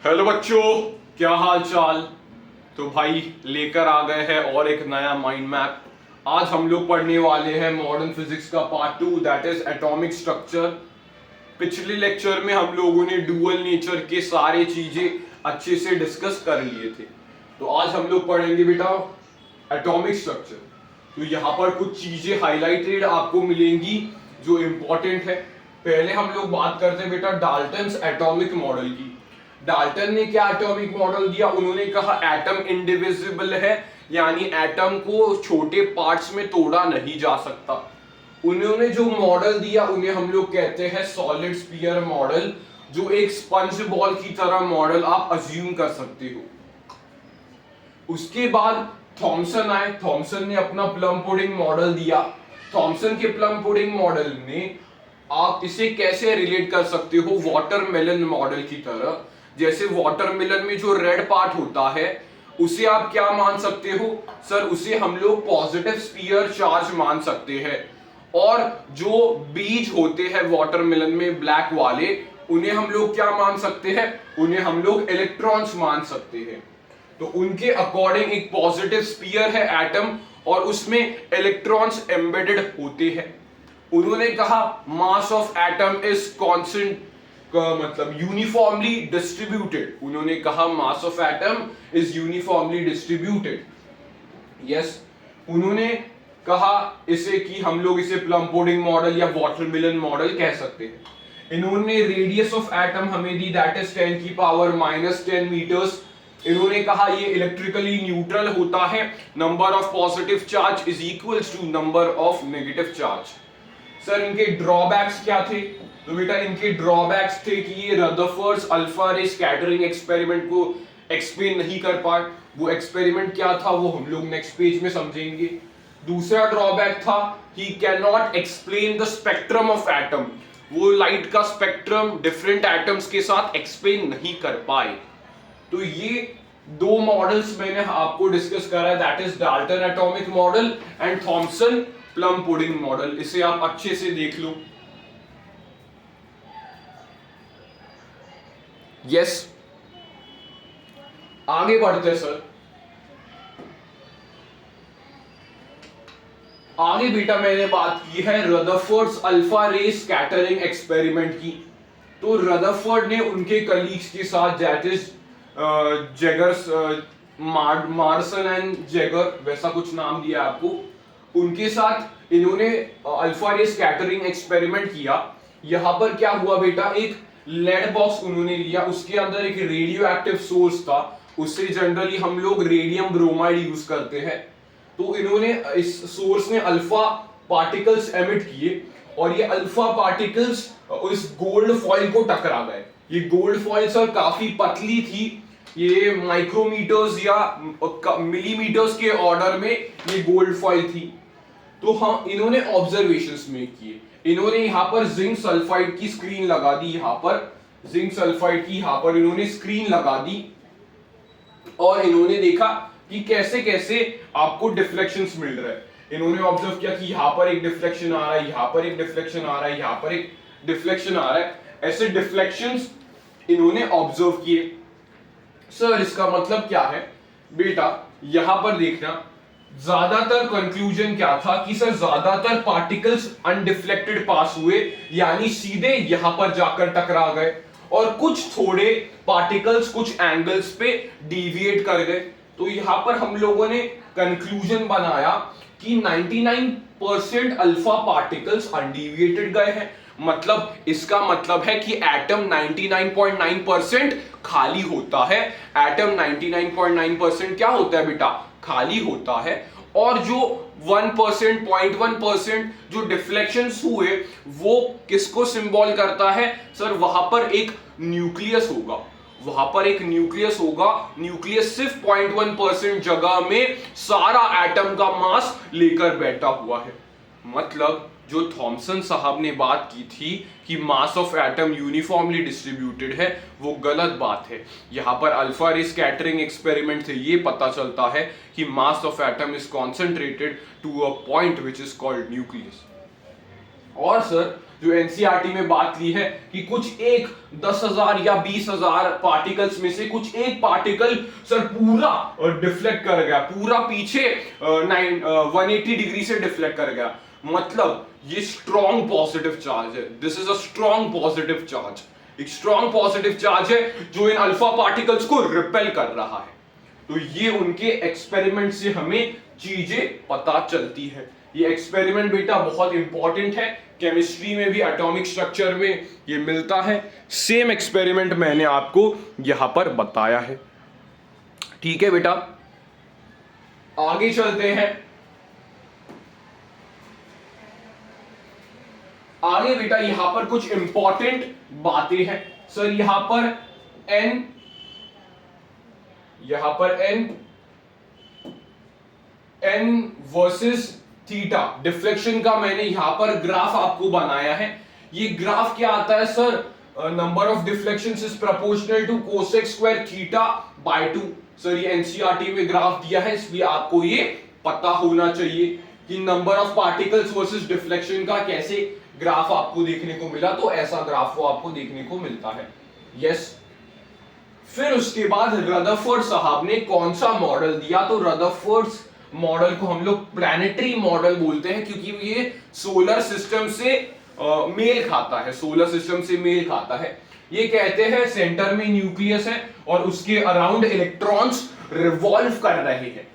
Hello बच्चों, क्या हाल चाल। तो भाई लेकर आ गए हैं और एक नया माइंड मैप। आज हम लोग पढ़ने वाले हैं मॉडर्न फिजिक्स का part 2, that is atomic structure. पिछले लेक्चर में हम लोगों ने डुअल नेचर के सारे चीजें अच्छे से डिस्कस कर लिए थे। तो आज हम लोग पढ़ेंगे बेटा एटॉमिक स्ट्रक्चर। तो यहाँ पर कुछ चीजें हाईलाइटेड आपको मिलेंगी जो इंपॉर्टेंट है। पहले हम लोग बात करते हैं बेटा डाल्टन्स एटॉमिक मॉडल की। डाल्टन ने क्या एटॉमिक मॉडल दिया? उन्होंने कहा एटम इंडिविजिबल है, यानी एटम को छोटे पार्ट्स में तोड़ा नहीं जा सकता। उन्होंने जो मॉडल दिया उन्हें हम लोग कहते हैं सॉलिड स्फीयर मॉडल, जो एक स्पंज बॉल की तरह मॉडल आप अज्यूम कर सकते हो। उसके बाद थॉमसन आए। थॉमसन ने अपना प्लम पुडिंग मॉडल दिया। थॉमसन के प्लम पुडिंग मॉडल में आप इसे कैसे रिलेट कर सकते हो वाटरमेलन मॉडल की तरह। जैसे वाटरमेलन में जो रेड पार्ट होता है उसे आप क्या मान सकते हो सर? उसे हम लोग पॉजिटिव स्फीयर चार्ज मान सकते हैं। और जो बीज होते हैं वाटरमेलन में ब्लैक वाले, उन्हें हम लोग क्या मान सकते हैं? उन्हें हम लोग इलेक्ट्रॉन्स मान सकते हैं। तो उनके अकॉर्डिंग एक पॉजिटिव स्फीयर है एटम और उसमें इलेक्ट्रॉन्स एम्बेडेड होते हैं। उन्होंने कहा मास ऑफ एटम इज कांस्टेंट, मतलब यूनिफॉर्मली डिस्ट्रीब्यूटेड। उन्होंने कहा मास of atom is uniformly distributed. Yes, उन्होंने कहा इसे कि हम लोग इसे प्लम पुडिंग मॉडल या वाटरमेलन मॉडल कह सकते हैं। इन्होंने रेडियस ऑफ एटम हमें दी, दैट इज 10 की पावर -10 मीटर्स। इन्होंने कहा ये इलेक्ट्रिकली न्यूट्रल होता है, number of positive charge is equals to number of negative charge. Sir इनके ड्रॉबैक्स क्या थे? तो बेटा इनके ड्रॉबैक्स थे कि ये Rutherford's alpha ray scattering experiment को एक्सप्लेन नहीं कर पाए। वो एक्सपेरिमेंट क्या था वो हम लोग नेक्स्ट पेज में समझेंगे। दूसरा ड्रॉबैक था he can not explain the spectrum of atom. वो लाइट का स्पेक्ट्रम डिफरेंट एटम्स के साथ एक्सप्लेन नहीं कर पाए। तो ये दो मॉडल्स मैंने आपको डिस्कस करा है, that is Dalton atomic model and Thomson plum pudding model. इसे आप अच्छे से देख लो। यस, आगे बढ़ते हैं सर। आगे बेटा मैंने बात की है Rutherford's alpha ray scattering experiment की। तो रदरफोर्ड ने उनके कलीग्स के साथ, दैट इज जेगर्स, मार्सन एंड जेगर, वैसा कुछ नाम दिया आपको, उनके साथ इन्होंने अल्फा रे स्कैटरिंग एक्सपेरिमेंट किया। यहां पर क्या हुआ बेटा, एक लेड बॉक्स उन्होंने लिया, उसके अंदर एक रेडियो एक्टिव सोर्स था। उससे जनरली हम लोग रेडियम ब्रोमाइड यूज करते हैं। तो इन्होंने इस सोर्स ने अल्फा पार्टिकल्स एमिट किए और ये अल्फा पार्टिकल्स इस गोल्ड फॉइल को टकरा गए। ये गोल्ड फॉइल सर काफी पतली थी, ये माइक्रोमीटर्स या मिलीमीटर्स के ऑर्डर में ये गोल्ड फॉइल थी। तो हाँ, इन्होंने ऑब्जर्वेशंस में किए। इन्होंने यहाँ पर जिंक सल्फाइड की स्क्रीन लगा दी, यहाँ पर जिंक सल्फाइड की यहाँ पर इन्होंने स्क्रीन लगा दी और इन्होंने देखा कि कैसे कैसे आपको डिफ्लेक्शंस मिल रहे हैं। इन्होंने ऑब्जर्व किया कि यहाँ पर एक डिफ्लेक्शन आ रहा है, यहाँ पर एक डिफ्लेक्शन आ रहा है, यहाँ पर एक डिफ्लेक्शन आ रहा है। ऐसे डिफ्लेक्शंस इन्होंने ऑब्जर्व किए। सर इसका मतलब क्या है बेटा? यहां पर देखना, ज्यादातर कंक्लूजन क्या था कि सर ज्यादातर पार्टिकल्स अनडिफ्लेक्टेड पास हुए, यानी सीधे यहां पर जाकर टकरा गए, और कुछ थोड़े पार्टिकल्स कुछ एंगल्स पे डिविएट कर गए। तो यहां पर हम लोगों ने कंक्लूजन बनाया कि 99% अल्फा पार्टिकल्स अनडिविएटेड गए हैं। मतलब इसका मतलब है कि एटम 99.9% खाली होता है। एटम 99.9% क्या होता है बेटा? खाली होता है। और जो 1%, 0.1% जो डिफ्लेक्शंस हुए वो किसको सिंबल करता है सर? वहां पर एक न्यूक्लियस होगा, वहां पर एक न्यूक्लियस होगा। न्यूक्लियस सिर्फ 0.1% जगह में सारा एटम का मास लेकर बैठा हुआ है। मतलब जो थॉमसन साहब ने बात की थी कि mass of atom uniformly distributed है, वो गलत बात है। यहां पर अल्फा रे स्कैटरिंग एक्सपेरिमेंट से ये पता चलता है कि mass of atom is concentrated to a point which is called nucleus. और सर जो एनसीईआरटी में बात ली है कि कुछ एक 10,000 या 20,000 पार्टिकल्स में से कुछ एक पार्टिकल सर पूरा डिफ्लेक्ट कर गया, पूरा पीछे 180 डिग्री से डिफ्लेक्ट कर गया, मतलब ये स्ट्रॉन्ग पॉजिटिव चार्ज है। This is a strong positive charge, एक स्ट्रॉन्ग पॉजिटिव चार्ज है जो इन अल्फा पार्टिकल्स को रिपेल कर रहा है। तो ये उनके एक्सपेरिमेंट से हमें चीजें पता चलती है। ये एक्सपेरिमेंट बेटा बहुत इंपॉर्टेंट है, केमिस्ट्री में भी एटॉमिक स्ट्रक्चर में ये मिलता है। सेम एक्सपेरिमेंट मैंने आपको यहां पर बताया है। ठीक है बेटा, आगे चलते हैं। आगे बेटा यहां पर कुछ इंपॉर्टेंट बातें हैं सर। यहां पर n वर्सेस थीटा डिफ्लेक्शन का मैंने यहां पर ग्राफ आपको बनाया है। ये ग्राफ क्या आता है sir, number of deflections is proportional to cosec square theta by 2। Sir ये एनसीईआरटी में ग्राफ दिया है, इसलिए आपको ये पता होना चाहिए कि number of particles versus deflection का कैसे ग्राफ आपको देखने को मिला। तो ऐसा ग्राफ वो आपको देखने को मिलता है। यस, फिर उसके बाद रदरफोर्ड साहब ने कौन सा मॉडल दिया, तो रदरफोर्ड मॉडल को हम लोग प्लैनेटरी मॉडल बोलते हैं, क्योंकि ये सोलर सिस्टम से मेल खाता है, सोलर सिस्टम से मेल खाता है। ये कहते हैं सेंटर में न्यूक्लियस है और उसके अराउंड इलेक्ट्रॉन्स रिवॉल्व कर रहे हैं।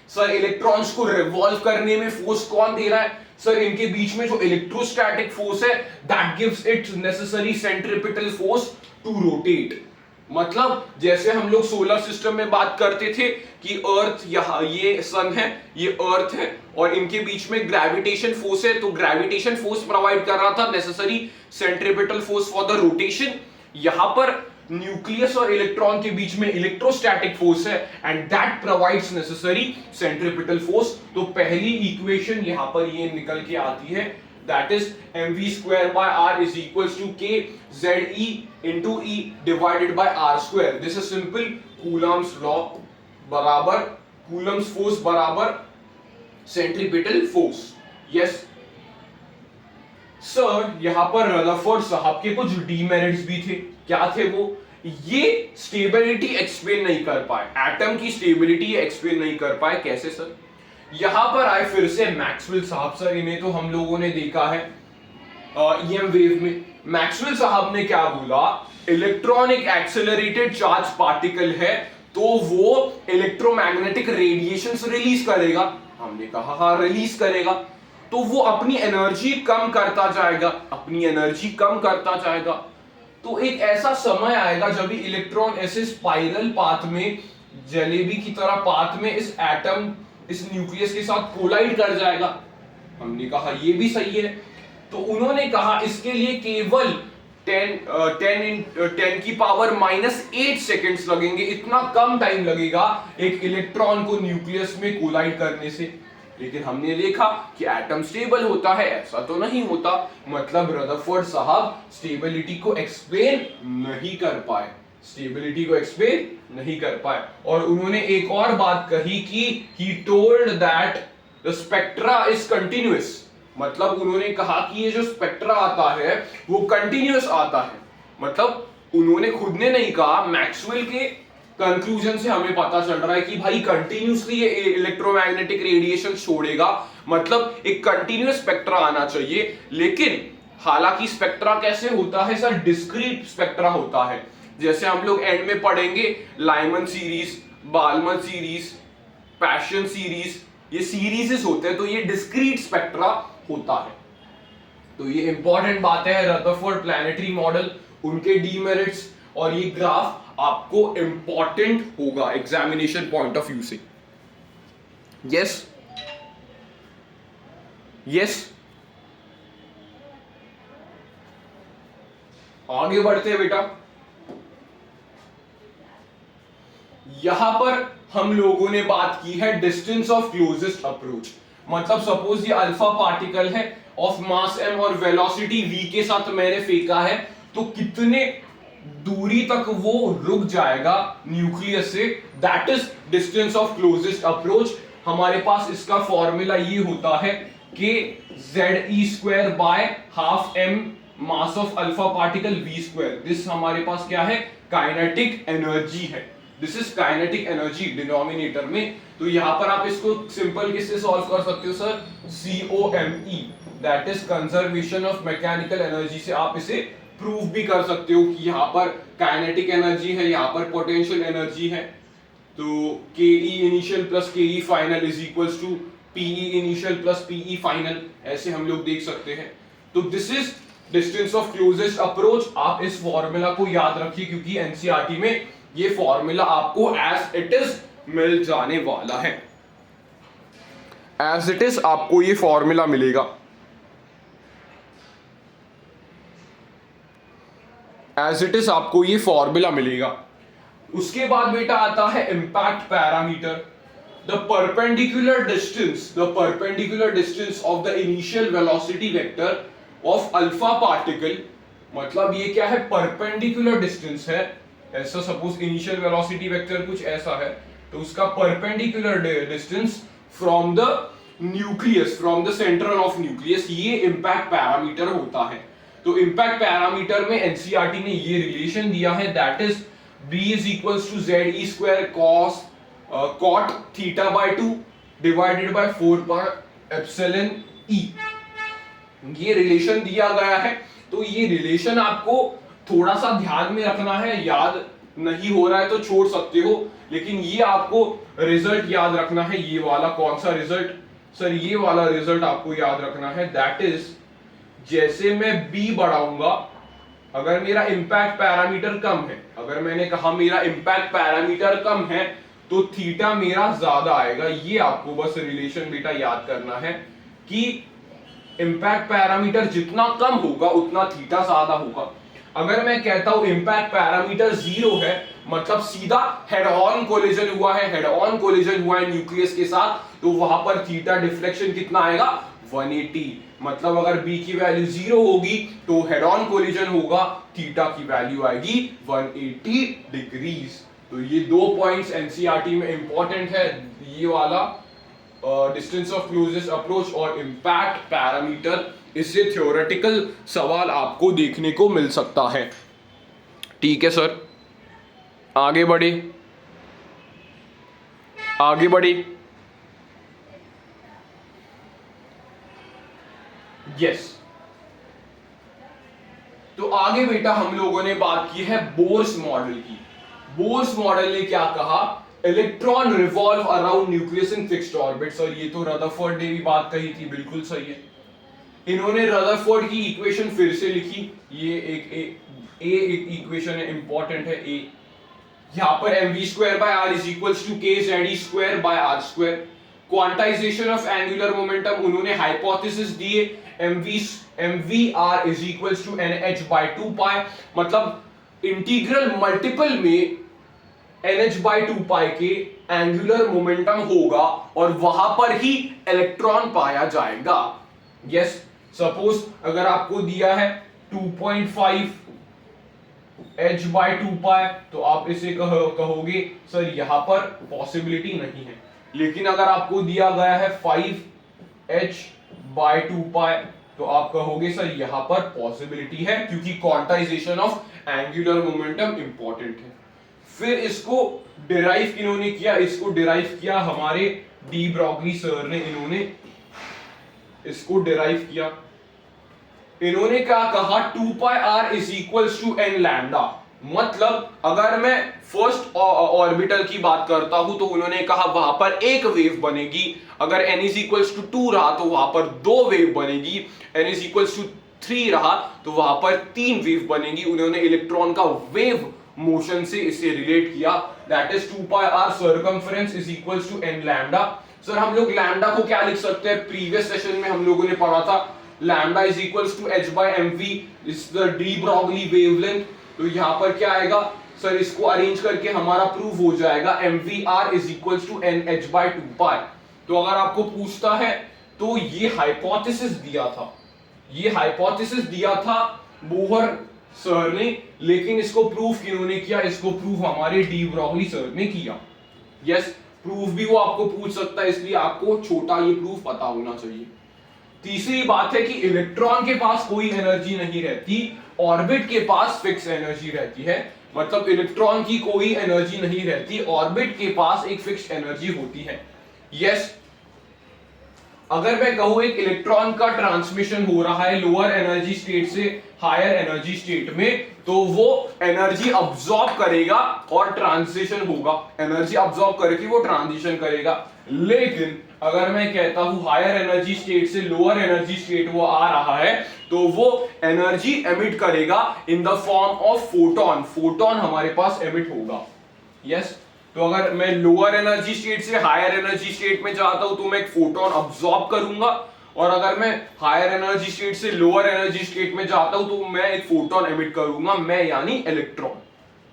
सर इलेक्ट्रॉन्स को रिवॉल्व करने में फोर्स कौन दे रहा है, सर इनके बीच में जो इलेक्ट्रोस्टैटिक फोर्स है that gives it necessary centripetal force to rotate. मतलब जैसे हम लोग सोलर सिस्टम में बात करते थे कि अर्थ, यहां ये सन है, ये अर्थ है और इनके बीच में ग्रेविटेशन फोर्स है, तो ग्रेविटेशन फोर्स प्रोवाइड कर रहा था necessary centripetal force for the rotation. यहां पर न्यूक्लियस और इलेक्ट्रॉन के बीच में इलेक्ट्रोस्टैटिक फोर्स है and that provides necessary centripetal force. तो पहली इक्वेशन यहां पर ये निकल के आती है, that is mv square by r is equals to k ze into e divided by r square. This is simple Coulomb's law बराबर Coulomb's force बराबर centripetal force. Yes सर, यहां पर रदरफोर्ड साहब के कुछ डीमेरिट्स भी थे। क्या थे वो, ये स्टेबिलिटी एक्सप्लेन नहीं कर पाए, एटम की स्टेबिलिटी एक्सप्लेन नहीं कर पाए। कैसे सर, यहां पर आए फिर से मैक्सवेल साहब। सर इन्हें तो हम लोगों ने देखा है ईएम वेव में। मैक्सवेल साहब ने क्या बोला, इलेक्ट्रॉनिक एक्सेलरेटेड चार्ज पार्टिकल है तो वो इलेक्ट्रोमैग्नेटिक रेडिएशंस रिलीज करेगा। हमने कहा हाँ रिलीज करेगा, तो वो अपनी एनर्जी कम करता जाएगा, अपनी एनर्जी कम करता जाएगा। तो एक ऐसा समय आएगा जब भी इलेक्ट्रॉन ऐसे स्पाइरल पाथ में, जलेबी की तरह पाथ में इस एटम, इस न्यूक्लियस के साथ कोलाइड कर जाएगा। हमने कहा ये भी सही है। तो उन्होंने कहा इसके लिए केवल 10 की पावर -8 सेकेंड्स लगेंगे, इतना कम टाइम लगेगा एक इलेक्ट्रॉन को न्यूक्लियस में कोलाइड करने से। लेकिन हमने देखा कि एटम स्टेबल होता है, ऐसा तो नहीं होता। मतलब रदरफोर्ड साहब स्टेबिलिटी को एक्सप्लेन नहीं कर पाए, स्टेबिलिटी को एक्सप्लेन नहीं कर पाए। और उन्होंने एक और बात कही कि he told that the spectra is continuous। मतलब उन्होंने कहा कि ये जो स्पेक्ट्रा आता है वो कंटिन्यूअस आता है। मतलब उन्होंने खुद ने नहीं कहा, मैक्सवेल के कंक्लूजन से हमें पता चल रहा है कि भाई कंटिन्यूअसली ये इलेक्ट्रोमैग्नेटिक रेडिएशन छोड़ेगा, मतलब एक कंटिन्यूअस स्पेक्ट्रा आना चाहिए। लेकिन हालांकि स्पेक्ट्रा कैसे होता है सर, डिस्क्रीट स्पेक्ट्रा होता है। जैसे हम लोग एंड में पढ़ेंगे Lyman series, Balmer series, passion series, ये सीरीजेस होते हैं, तो ये डिस्क्रीट स्पेक्ट्रा होता है। तो ये इंपॉर्टेंट बात है, रदरफोर्ड प्लैनेटरी मॉडल, उनके डीमेरिट्स, और ये ग्राफ आपको इंपॉर्टेंट होगा एग्जामिनेशन पॉइंट ऑफ व्यू से। यस यस, आगे बढ़ते हैं बेटा। यहां पर हम लोगों ने बात की है डिस्टेंस ऑफ क्लोजेस्ट अप्रोच। मतलब सपोज ये अल्फा पार्टिकल है ऑफ मास m और वेलोसिटी v के साथ मैंने फेंका है, तो कितने दूरी तक वो रुक जाएगा न्यूक्लियस से, that is distance of closest approach. हमारे पास इसका फॉर्मूला ये होता है कि ZE² by ½ m mass of alpha particle v square. This हमारे पास क्या है, काइनेटिक एनर्जी है। This is kinetic energy denominator में। तो यहां पर आप इसको सिंपल किससे सॉल्व कर सकते हो sir, COME, that is conservation of mechanical energy से आप इसे प्रूव भी कर सकते हो कि यहां पर काइनेटिक एनर्जी है, यहां पर पोटेंशियल एनर्जी है। तो KE initial plus KE final is equals to PE initial plus PE final, ऐसे हम लोग देख सकते हैं। तो this is distance of closest approach. आप इस फॉर्मूला को याद रखिए क्योंकि एनसीईआरटी में ये फॉर्मूला आपको एज इट इज मिल जाने वाला है। एज इट इज आपको ये फॉर्मूला मिलेगा, एज इट इज आपको ये फॉर्मूला मिलेगा। उसके बाद बेटा आता है impact parameter. The perpendicular distance of the initial velocity vector of alpha particle, मतलब ये क्या है, परपेंडिकुलर डिस्टेंस है। ऐसा सपोज इनिशियल वेलोसिटी वेक्टर कुछ ऐसा है, तो उसका perpendicular distance from the nucleus, from the centre of nucleus, ये इंपैक्ट पैरामीटर होता है। तो इंपैक्ट पैरामीटर में एनसीईआरटी ने ये रिलेशन दिया है, that is B is equals to ZE square cot theta by 2 divided by 4 pi epsilon E। ये रिलेशन दिया गया है। तो ये रिलेशन आपको थोड़ा सा ध्यान में रखना है, याद नहीं हो रहा है तो छोड़ सकते हो, लेकिन ये आपको रिजल्ट याद रखना है। ये वाला कौन सा रिजल्ट सर, ये वाला रिजल्ट आपको याद रखना है, दैट इज जैसे मैं B बढ़ाऊंगा, अगर मेरा इंपैक्ट पैरामीटर कम है, अगर मैंने कहा मेरा इंपैक्ट पैरामीटर कम है तो थीटा मेरा ज्यादा आएगा। ये आपको बस रिलेशन बेटा याद करना है कि इंपैक्ट पैरामीटर जितना कम होगा उतना थीटा ज्यादा होगा। अगर मैं कहता हूं इंपैक्ट पैरामीटर 0 है, मतलब सीधा हेड ऑन कोलिजन हुआ है, हेड ऑन कोलिजन हुआ है न्यूक्लियस के साथ, तो वहां पर थीटा डिफ्लेक्शन कितना आएगा, 180। मतलब अगर B की वैल्यू 0 होगी तो हेड ऑन कोलिजन होगा, थीटा की वैल्यू आएगी 180 डिग्रीज। तो ये दो पॉइंट्स एनसीईआरटी में इंपॉर्टेंट है, ये वाला डिस्टेंस ऑफ क्लोजेस्ट अप्रोच और इंपैक्ट पैरामीटर। इससे थ्योरेटिकल सवाल आपको देखने को मिल सकता है। ठीक है सर, आगे बढ़े, आगे बढ़े। यस, तो आगे बेटा हम लोगों ने बात की है बोर्स मॉडल की। बोर्स मॉडल ने क्या कहा, electron revolve around nucleus in fixed orbit. Sir ये तो रदरफोर्ड ने भी बात कही थी, बिल्कुल सही है। इन्होंने रदरफोर्ड की इक्वेशन फिर से लिखी, ये एक इक्वेशन है, इंपॉर्टेंट है ए। यहां पर mv square by r is equals to k ze square by r square. Quantisation of angular momentum उन्होंने हाइपोथेसिस दिए, mvr is equals to nh by 2 pi, मतलब इंटीग्रल मल्टीपल में nh बाय 2 पाई के angular momentum होगा और वहां पर ही electron पाया जाएगा। यस, सपोज अगर आपको दिया है 2.5 h बाय 2 पाई, तो आप इसे कहोगे सर यहां पर पॉसिबिलिटी नहीं है। लेकिन अगर आपको दिया गया है 5h बाय 2 पाई, तो आप कहोगे सर यहां पर पॉसिबिलिटी है, क्योंकि quantization of angular momentum important है। फिर इसको डिराइव किन्होंने किया, इसको डिराइव किया हमारे डी ब्रॉगली सर ने, इन्होंने इसको डिराइव किया। इन्होंने क्या कहा, 2 pi r is equals to n lambda. मतलब अगर मैं फर्स्ट ऑर्बिटल की बात करता हूं तो उन्होंने कहा वहां पर एक वेव बनेगी, अगर n इज इक्वल्स टू 2 रहा तो वहां पर 2 वेव बनेगी, n इज इक्वल्स टू 3 रहा तो वहां पर 3 वेव बनेगी। उन्होंने इलेक्ट्रॉन का वेव मोशन से इसे रिलेट किया, that is 2 pi r circumference is equals to n lambda. Sir हम लोग लैम्डा को क्या लिख सकते हैं, प्रीवियस सेशन में हम लोगों ने पढ़ा था lambda is equals to h by mv is the de Broglie wavelength. तो यहां पर क्या आएगा सर, इसको अरेंज करके हमारा प्रूव हो जाएगा mvr is equals to nh by 2 pi. तो अगर आपको पूछता है तो ये हाइपोथेसिस दिया था, ये हाइपोथेसिस दिया था बोहर सर ने, लेकिन इसको प्रूव किन्होंने किया, इसको प्रूव हमारे डी ब्रॉगली सर ने किया। यस, प्रूफ भी वो आपको पूछ सकता है, इसलिए आपको छोटा ये प्रूफ पता होना चाहिए। तीसरी बात है कि इलेक्ट्रॉन के पास कोई एनर्जी नहीं रहती, ऑर्बिट के पास फिक्स एनर्जी रहती है। मतलब इलेक्ट्रॉन की कोई एनर्जी नहीं रहती, ऑर्बिट के पास एक फिक्स एनर्जी होती है। यस, अगर मैं कहूं एक इलेक्ट्रॉन का ट्रांसमिशन हो रहा है लोअर एनर्जी स्टेट से हायर एनर्जी स्टेट में, तो वो एनर्जी अब्सॉर्ब करेगा और ट्रांजिशन होगा, एनर्जी अब्सॉर्ब करके वो ट्रांजिशन करेगा। लेकिन अगर मैं कहता हूं हायर एनर्जी स्टेट से लोअर एनर्जी स्टेट वो आ रहा है, तो वो एनर्जी एमिट करेगा in the form of photon, photon हमारे पास एमिट होगा। यस, तो अगर मैं लोअर एनर्जी स्टेट से हायर एनर्जी स्टेट में जाता हूं तो मैं एक फोटोन अब्सॉर्ब करूंगा, और अगर मैं हायर एनर्जी स्टेट से लोअर एनर्जी स्टेट में जाता हूं तो मैं एक फोटोन एमिट करूंगा, मैं यानी इलेक्ट्रॉन।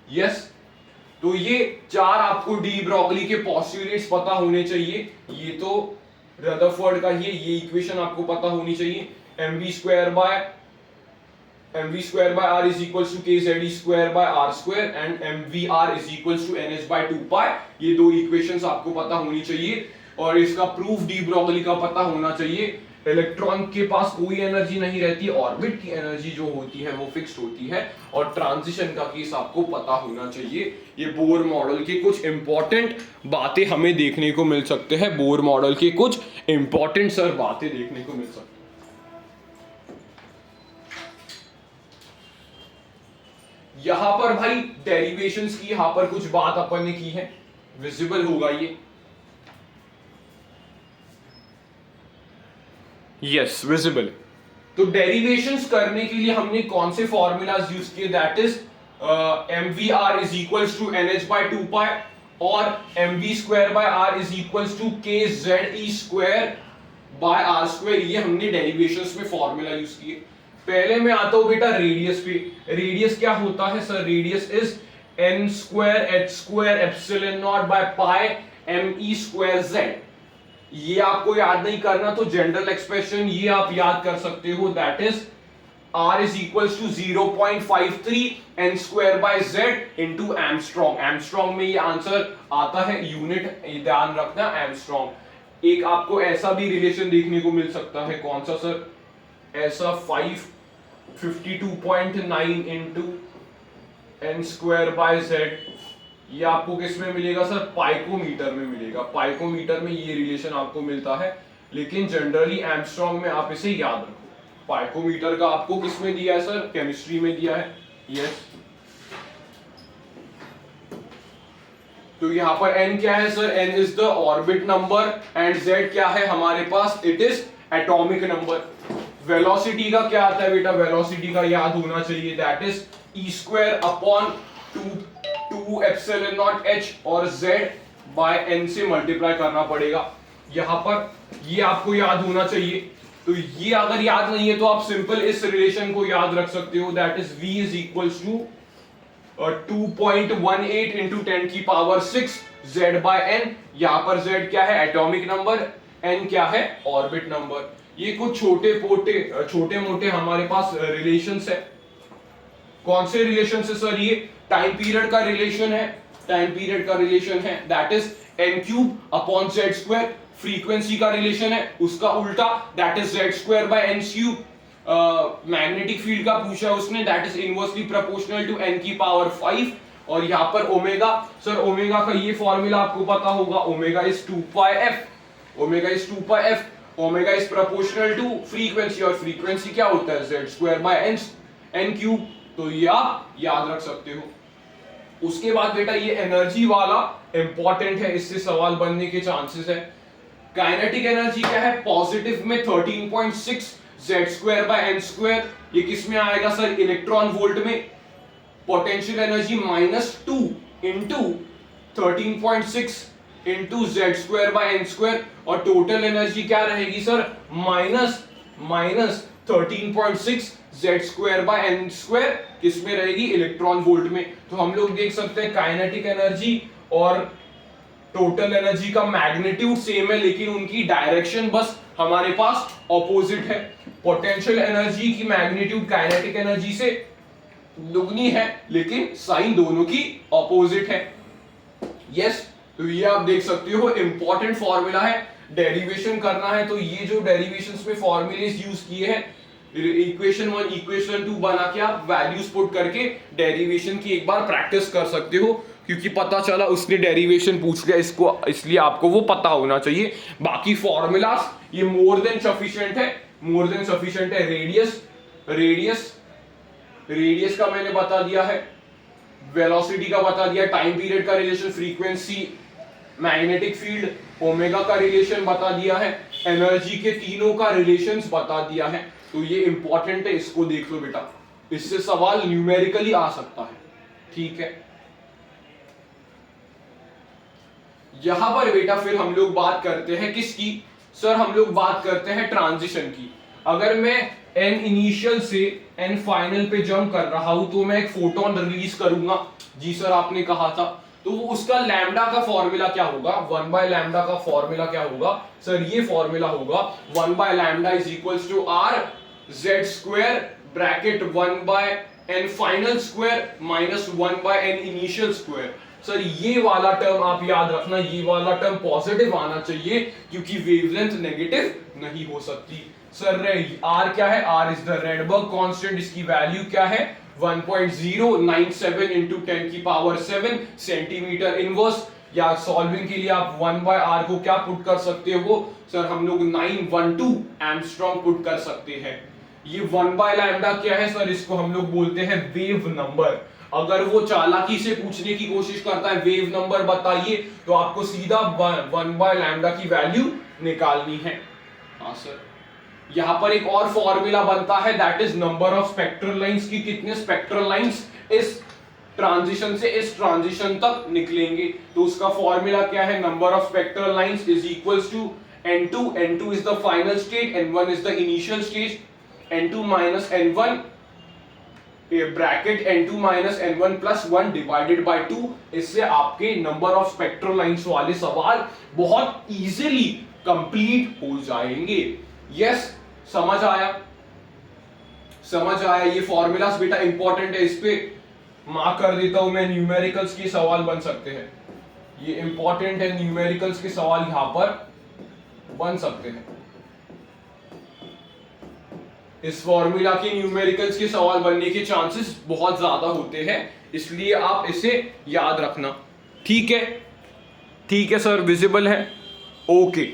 यस, तो ये चार आपको डी ब्रोगली के पोस्टुलेट्स पता होने चाहिए। ये तो रदरफोर्ड का ये इक्वेशन आपको पता होनी चाहिए, mv² r is equals to kze square by r square and mvr is equals to nh by 2 pi। ये दो इक्वेशंस आपको पता होनी चाहिए, और इसका प्रूफ डी ब्रोगली का पता होना चाहिए। इलेक्ट्रॉन के पास कोई एनर्जी नहीं रहती, ऑर्बिट की एनर्जी जो होती है वो फिक्स्ड होती है, और ट्रांजिशन का केस आपको पता होना चाहिए। ये बोर मॉडल के कुछ इंपॉर्टेंट बातें हमें देखने को मिल सकते हैं, बोर मॉडल के कुछ इंपॉर्टेंट सर बातें देखने को मिल सकती है। यहां पर भाई डेरिवेशंस की यहां पर कुछ बात अपन ने की है, विजिबल होगा ये। Yes, visible. तो डेरिवेशंस करने के लिए हमने कौन से फॉर्मूलाज यूज किए, that is mvr is equals to nh by 2 pi और mv² by r is equals to kze square by r square। ये हमने डेरिवेशंस में फॉर्मूला यूज किए। पहले मैं आता हूं बेटा रेडियस पे। रेडियस क्या होता है sir? Radius is n square h square epsilon not by pi me square z। ये आपको याद नहीं करना तो जनरल एक्सप्रेशन ये आप याद कर सकते हो, that is r is equals to 0.53 n square by z into Armstrong. Armstrong में ये आंसर आता है, यूनिट ध्यान रखना एमस्ट्रॉन्ग। एक आपको ऐसा भी रिलेशन देखने को मिल सकता है, कौन सा सर? ऐसा 552.9 into n square by Z. ये आपको किस में मिलेगा सर? पाइकोमीटर में मिलेगा। पाइकोमीटर में ये रिलेशन आपको मिलता है, लेकिन जनरली एमस्ट्रॉन्ग में आप इसे याद रखो। पाइकोमीटर का आपको किस में दिया है सर? केमिस्ट्री में दिया है। यस, तो यहां पर n क्या है sir? n is the orbit number and z क्या है हमारे पास? It is atomic number. Velocity का क्या आता है बेटा? वेलोसिटी का याद होना चाहिए, that is e² upon 2 epsilon not h और z बाय n से मल्टीप्लाई करना पड़ेगा। यहां पर ये आपको याद होना चाहिए। तो ये अगर याद नहीं है तो आप सिंपल इस रिलेशन को याद रख सकते हो, that is v is equals to 2.18 into 10 की पावर 6 z बाय n। यहां पर z क्या है? एटॉमिक नंबर, n क्या है? Orbit number. ये कुछ छोटे मोटे हमारे पास रिलेशंस है। कौन से रिलेशन है सर? ये टाइम पीरियड का रिलेशन है, टाइम पीरियड का रिलेशन है, that is n³ upon z²। Frequency का रिलेशन है उसका उल्टा, that is z² by n³। Magnetic field का पूछा है उसने, that is inversely proportional to n की पावर 5। और यहां पर ओमेगा, सर ओमेगा का ये फॉर्मूला आपको पता होगा, omega is 2πf। Omega is 2πf, omega is proportional to frequency, और फ्रीक्वेंसी क्या होता है? z² by n³। तो ये आप याद रख सकते हो। उसके बाद बेटा ये एनर्जी वाला इंपॉर्टेंट है, इससे सवाल बनने के चांसेस है। काइनेटिक एनर्जी क्या है? पॉजिटिव में 13.6 z² बाय n²। ये किस में आएगा सर? इलेक्ट्रॉन वोल्ट में। Potential energy -2 into 13.6 into z² by n²। और टोटल एनर्जी क्या रहेगी sir? Minus 13.6 z² by n²। किस में रहेगी? इलेक्ट्रॉन वोल्ट में। तो हम लोग देख सकते हैं काइनेटिक एनर्जी और टोटल एनर्जी का मैग्नीट्यूड सेम है, लेकिन उनकी डायरेक्शन बस हमारे पास ऑपोजिट है। पोटेंशियल एनर्जी की मैग्नीट्यूड काइनेटिक एनर्जी से दुगनी है, लेकिन साइन दोनों की ऑपोजिट है। यस, तो ये आप देख सकते हो इंपॉर्टेंट फॉर्मूला है, डेरिवेशन करना है तो ये जो डेरिवेशंस में फॉर्मूलेस यूज किए हैं, इक्वेशन 1 इक्वेशन 2 बना के आप वैल्यूज पुट करके डेरिवेशन की एक बार प्रैक्टिस कर सकते हो, क्योंकि पता चला उसने डेरिवेशन पूछ लिया इसको, इसलिए आपको वो पता होना चाहिए। बाकी फॉर्मूलास ये मोर देन सफिशिएंट है, मोर देन सफिशिएंट है। रेडियस का मैंने बता दिया है, वेलोसिटी का बता दिया, टाइम पीरियड का relation, frequency, magnetic field, omega का रिलेशन बता दिया है, एनर्जी के तीनों का रिलेशंस बता दिया है। तो ये इंपॉर्टेंट है, इसको देख लो बेटा, इससे सवाल न्यूमेरिकली आ सकता है, ठीक है। यहां पर बेटा फिर हम लोग बात करते हैं किसकी, सर हम लोग बात करते हैं ट्रांजिशन की। अगर मैं एन इनिशियल से एन फाइनल पे जंप कर रहा हूं तो मैं एक फोटोन रिलीज करूंगा, जी सर आपने कहा था। तो उसका लैम्डा का फॉर्मूला क्या होगा, 1 बाय लैम्डा का फॉर्मूला क्या होगा सर, ये फॉर्मूला होगा 1 by lambda is equals to R Z square bracket 1 by n final square minus 1 by n initial square. Sir ये वाला टर्म आप याद रखना, ये वाला टर्म पॉजिटिव आना चाहिए क्योंकि वेवलेंथ नेगेटिव नहीं हो सकती। सर आर क्या है, R is the Rydberg constant, इसकी वैल्यू क्या है 1.097 इंटू 10 की पावर 7 सेंटीमीटर इनवर्स। या सॉल्विंग के लिए आप 1 बाय आर को क्या पुट कर सकते हो सर, हम लोग 912 एंगस्ट्रॉम पुट कर सकते हैं। ये 1 बाय लैम्डा क्या है सर, इसको हम लोग बोलते हैं वेव नंबर। अगर वो चालाकी से पूछने की कोशिश करता है वेव नंबर बताइए, तो आपको सीधा 1 बाय लैम्डा की वैल्यू निकालनी है। हाँ सर, यहां पर एक और फॉर्मूला बनता है, that is number of spectral lines की कितने स्पेक्ट्रल लाइंस इस ट्रांजिशन से इस ट्रांजिशन तक निकलेंगे। तो उसका फॉर्मूला क्या है, number of spectral lines is equals to n2 is the final state, n1 is the initial stage, n2 minus n1 bracket n2 minus n1 plus 1 divided by 2। इससे आपके नंबर ऑफ स्पेक्ट्रल लाइंस वाले सवाल बहुत easily complete हो जाएंगे। Yes, समझ आया, समझ आया। ये फॉर्मूलास बेटा इंपॉर्टेंट है, इस पे मार्क कर देता हूं मैं, न्यूमेरिकल्स के सवाल बन सकते हैं, ये इंपॉर्टेंट है, न्यूमेरिकल्स के सवाल यहां पर बन सकते हैं। इस फॉर्मूला के न्यूमेरिकल्स के सवाल बनने के चांसेस बहुत ज्यादा होते हैं, इसलिए आप इसे याद रखना, ठीक है। ठीक है सर, विजिबल है, ओके।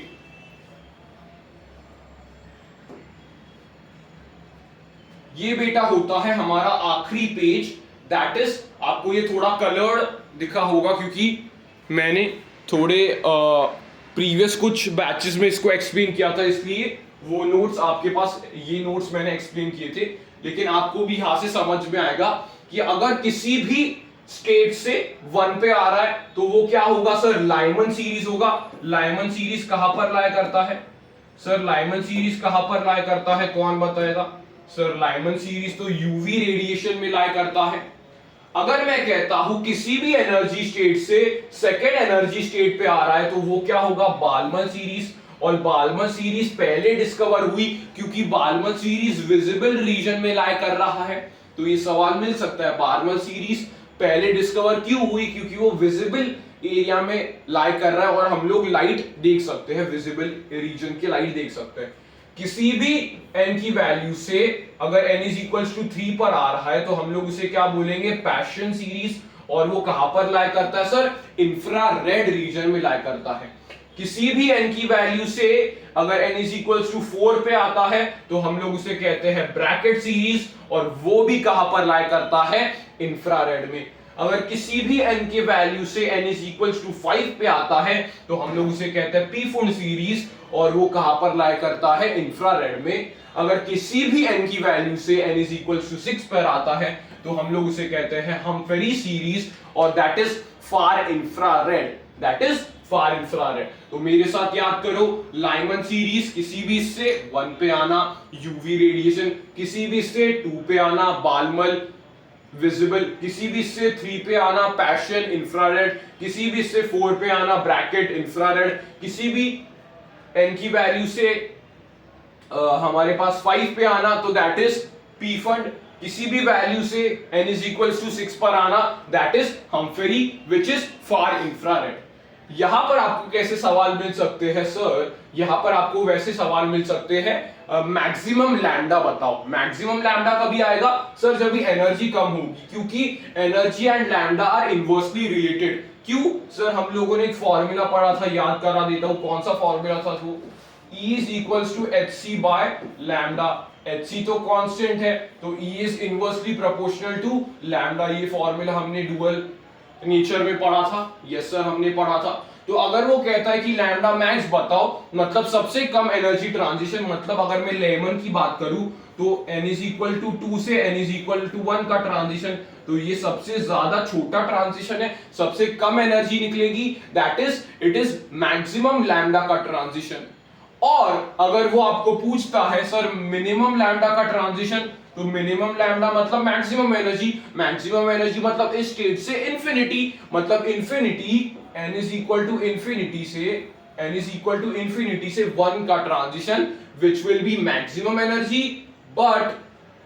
ये बेटा होता है हमारा आखिरी पेज, दैट इज, आपको ये थोड़ा कलर्ड दिखा होगा क्योंकि मैंने थोड़े प्रीवियस कुछ बैचेस में इसको एक्सप्लेन किया था, इसलिए वो नोट्स आपके पास, ये नोट्स मैंने एक्सप्लेन किए थे। लेकिन आपको भी यहां से समझ में आएगा कि अगर किसी भी स्टेट से 1 पे आ रहा है तो वो क्या होगा सर, लाइमन सीरीज होगा। लाइमन सीरीज कहां पर लाया करता है सर, लाइमन सीरीज कहां पर लाया करता है, कौन बताएगा सर। लाइमन सीरीज तो यूवी रेडिएशन में लाया करता है। अगर मैं कहता हूं किसी भी एनर्जी स्टेट से सेकेंड एनर्जी स्टेट पे आ रहा है तो वो क्या होगा, बाल्मर सीरीज। और बाल्मर सीरीज पहले डिस्कवर हुई क्योंकि बाल्मर सीरीज विजिबल रीजन में लाया कर रहा है। तो ये सवाल मिल सकता है, बाल्मर सीरीज पहले डिस्कवर क्यों हुई, क्योंकि वो विजिबल एरिया में लाइक कर रहा है और हम लोग लाइट देख सकते हैं, विजिबल रीजन की लाइट देख सकते हैं। किसी भी n की वैल्यू से अगर n इज इक्वल्स टू 3 पर आ रहा है तो हम लोग उसे क्या बोलेंगे, पैशन सीरीज। और वो कहां पर लाइक करता है सर, इंफ्रारेड रीजन में लाइक करता है। किसी भी n की वैल्यू से अगर n इज इक्वल्स टू 4 पे आता है तो हम लोग उसे कहते हैं ब्रैकेट सीरीज, और वो भी कहां पर लाइक करता है, इंफ्रारेड में। अगर किसी भी n के वैल्यू से n इज इक्वल्स टू 5 पे आता है तो हम लोग उसे कहते हैं पीफुंड सीरीज, और वो कहां पर लाई करता है, इंफ्रारेड में। अगर किसी भी n की वैल्यू से n इज इक्वल्स टू 6 पर आता है तो हम लोग उसे कहते हैं हम्फ्री सीरीज, और that is far infrared, that is far infrared. तो मेरे साथ याद करो, लाइमन सीरीज किसी भी से 1 पे आना, यूवी रेडिएशन किसी भी से 2 पे आना, बाल्मर विजिबल किसी भी से 3 पे आना, पैशन इंफ्रारेड किसी भी से 4 पे आना, ब्रैकेट इंफ्रारेड किसी भी n की वैल्यू से हमारे पास 5 पे आना तो दैट इज पी फंड। किसी भी वैल्यू से n इज इक्वल्स टू 6 पर आना that is Humphry which is far infrared. यहां पर आपको कैसे सवाल मिल सकते हैं सर? यहां पर आपको वैसे सवाल मिल सकते हैं मैक्सिमम लैम्डा बताओ। मैक्सिमम लैम्डा कभी आएगा सर? जब भी एनर्जी कम होगी, क्योंकि energy and lambda are inversely related. क्यों सर? हम लोगों ने एक फॉर्मूला पढ़ा था, याद करा देता हूं, कौन सा फॉर्मूला था वो? E is equals to hc by lambda। hc तो कांस्टेंट है, तो E is inversely proportional to lambda। ये फॉर्मूला हमने डुअल नेचर में पढ़ा था। यस सर, हमने पढ़ा था। तो अगर वो कहता है कि लैम्डा मैक्स बताओ, मतलब सबसे कम एनर्जी ट्रांजिशन, मतलब अगर मैं लेमन की बात करूं तो n इज इक्वल टू 2 से n इज इक्वल टू 1 का ट्रांजिशन, तो ये सबसे ज्यादा छोटा ट्रांजिशन है, सबसे कम एनर्जी निकलेगी, that is it is maximum lambda का ट्रांजिशन। और अगर वो आपको पूछता है सर मिनिमम लैम्डा का ट्रांजिशन, तो मिनिमम लैम्डा मतलब मैक्सिमम एनर्जी, मैक्सिमम एनर्जी मतलब इस स्टेट से इंफिनिटी, मतलब infinity n is equal to infinity से 1 का transition, which will be maximum energy but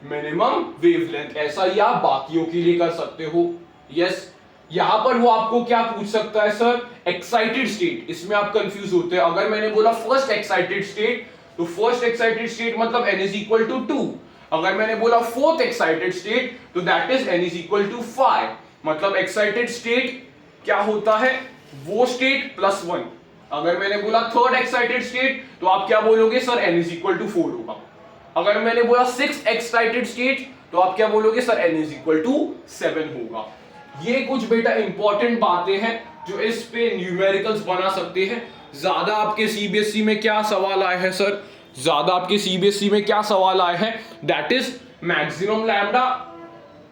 minimum wavelength. ऐसा ही आप बाकियों के लिए कर सकते हो। यस, यहां पर वो आपको क्या पूछ सकता है सर? Excited state. इसमें आप कंफ्यूज होते हैं। अगर मैंने बोला फर्स्ट एक्साइटेड स्टेट, तो फर्स्ट एक्साइटेड स्टेट मतलब n इज इक्वल टू 2। अगर मैंने बोला फोर्थ एक्साइटेड स्टेट, तो that is n is equal to 5। मतलब एक्साइटेड स्टेट क्या होता है? वो स्टेट प्लस 1। अगर मैंने बोला थर्ड एक्साइटेड स्टेट, तो आप क्या बोलोगे sir? n is equal to 4 होगा। अगर मैंने बोला सिक्स्थ एक्साइटेड स्टेट, तो आप क्या बोलोगे sir? n is equal to 7 होगा। ये कुछ बेटा इंपॉर्टेंट बातें हैं जो इस पे न्यूमेरिकल्स बना सकते हैं। ज्यादा आपके सीबीएसई में क्या सवाल आए हैं सर? ज्यादा आपके सीबीएसई में क्या सवाल आए हैं? दैट इज मैक्सिमम लैम्डा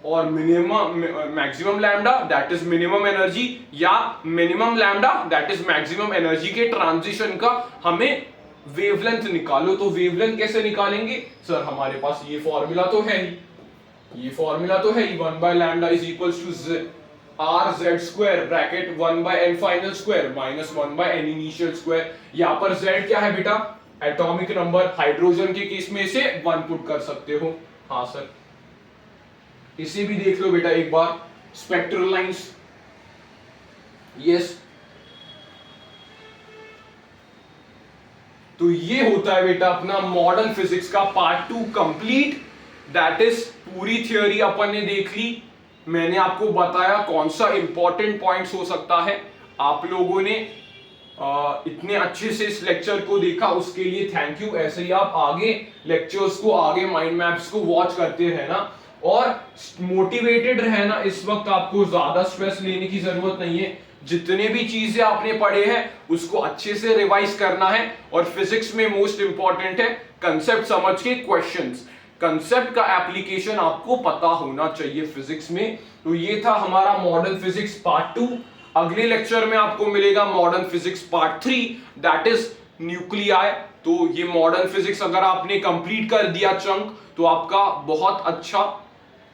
और minimum, maximum lambda that is minimum energy, या minimum lambda that is maximum energy के ट्रांजिशन का हमें वेवलेंथ निकालो। तो वेवलेंथ कैसे निकालेंगे सर? हमारे पास ये फॉर्मूला तो है ही, ये फॉर्मूला तो है ही, 1 by lambda is equals to r z square bracket 1 by n final square minus 1 by n initial square। यहां पर z क्या है बेटा? Atomic number. हाइड्रोजन के केस में इसे 1 पुट कर सकते हो। हाँ सर, इसे भी देख लो बेटा एक बार, स्पेक्ट्रल लाइंस। यस, तो ये होता है बेटा अपना मॉडर्न फिजिक्स का पार्ट 2 कंप्लीट। दैट इज पूरी थ्योरी अपन ने देख ली। मैंने आपको बताया कौन सा इंपॉर्टेंट पॉइंट्स हो सकता है। आप लोगों ने इतने अच्छे से इस लेक्चर को देखा, उसके लिए थैंक यू। ऐसे ही आप आगे लेक्चर्स को, आगे माइंड मैप्स को वॉच करते रहना और मोटिवेटेड रहना। इस वक्त आपको ज्यादा स्ट्रेस लेने की जरूरत नहीं है। जितने भी चीजें आपने पढ़े हैं उसको अच्छे से रिवाइज करना है। और फिजिक्स में मोस्ट इंपॉर्टेंट है कंसेप्ट समझ के क्वेश्चंस। कंसेप्ट का एप्लीकेशन आपको पता होना चाहिए फिजिक्स में। तो ये था हमारा मॉडर्न फिजिक्स पार्ट 2। अगले लेक्चर में आपको मिलेगा modern physics part 3 that is nuclei. तो ये मॉडर्न फिजिक्स अगर आपने कंप्लीट कर दिया चंक, तो आपका बहुत अच्छा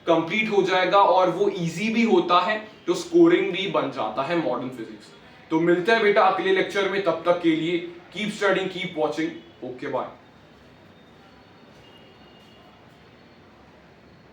कंप्लीट हो जाएगा और वो इजी भी होता है, तो स्कोरिंग भी बन जाता है मॉडर्न फिजिक्स। तो मिलते हैं बेटा अगले लेक्चर में, तब तक के लिए keep studying, keep watching. Okay bye.